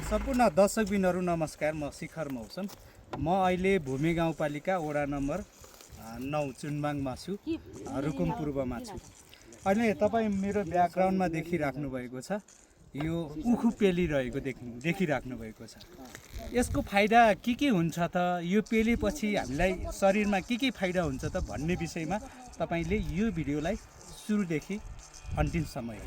सम्पूर्ण दर्शकबिनहरू नमस्कार। म शिखर मौसम। म अहिले भूमि गाउँपालिका वडा नम्बर 9 चुनबाङमा छु, रुकुम पूर्वमा छु। अहिले तपाईँ मेरो ब्याकग्राउन्डमा देखिराख्नु भएको छ, यो उखु पेलिरहेको देखिराख्नु भएको छ। यसको फाइदा के हुन्छ त, यो पेलेपछि हामीलाई शरीरमा के फाइदा हुन्छ त भन्ने विषयमा तपाईँले यो भिडियोलाई सुरुदेखि अन्तिमसम्म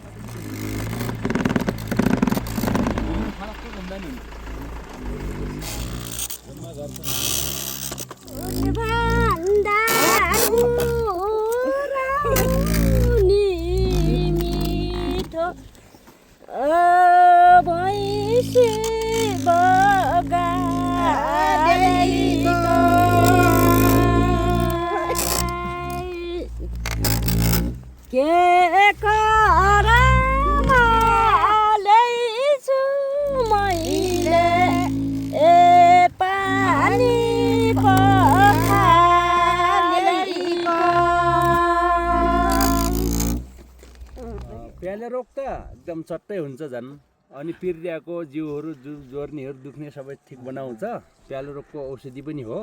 प्याले रोग त एकदम चट्टै हुन्छ झन्। अनि पिर्दियाको जिउहरू जोर्नीहरू दुख्ने सबै ठिक बनाउँछ। प्याले रोगको औषधि पनि हो।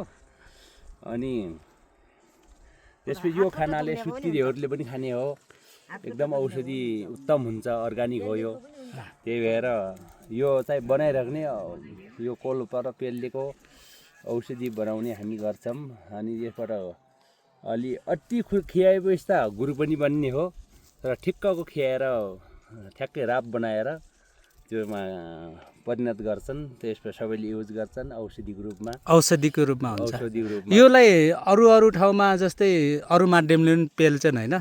अनि त्यसपछि यो खानाले सुत्केरीहरूले पनि खाने हो, एकदम औषधि उत्तम हुन्छ, अर्ग्यानिक हो यो। त्यही भएर यो चाहिँ बनाइराख्ने, यो कोलपर पेलेको औषधि बनाउने हामी गर्छौँ। अनि यसबाट अलि अति खियाएपछि त गुरु पनि बन्ने हो, तर ठिक्कको खियाएर ठ्याक्कै राप बनाएर त्योमा परिणत गर्छन्। त्यसपछि सबैले युज गर्छन् औषधिको रूपमा हुन्छ। योलाई अरू ठाउँमा जस्तै अरू माध्यमले पनि पेल्छन् होइन?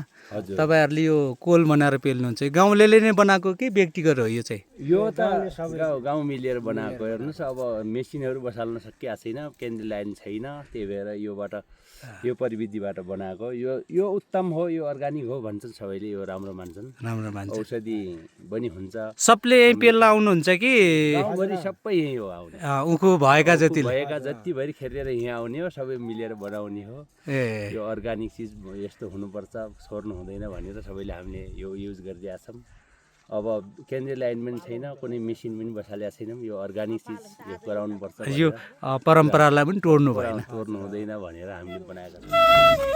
तपाईँहरूले यो कोल बनाएर पेल्नुहुन्छ, गाउँले नै बनाएको कि व्यक्तिगत हो? यो चाहिँ यो त गाउँ मिलेर बनाएको। हेर्नुहोस्, अब मेसिनहरू बसाल्न सकिएको छैन, केन्द्रीय लाइन छैन, त्यही भएर यो प्रविधिबाट बनाएको। यो उत्तम हो, यो अर्ग्यानिक हो भन्छन् सबैले, यो राम्रो मान्छन्, औषधि पनि हुन्छ। सबले यहीँ पेल्न आउनुहुन्छ कि गाउँभरि सबै यहीँ हो आउने? उखु भएका जतिभरि खेरेर यहाँ आउने हो, सबै मिलेर बनाउने हो। यो अर्ग्यानिक चिज यस्तो हुनुपर्छ, छोड्नु हुँदैन भनेर सबैले हामीले यो युज गरिदिएका छौँ। अब केन्द्रीय लाइन पनि छैन, कुनै मेसिन पनि बसालेका छैनौँ। यो अर्ग्यानिक चिज यो गराउनुपर्छ, यो परम्परालाई पनि तोड्नु हुँदैन भनेर हामीले बनाएका छौँ।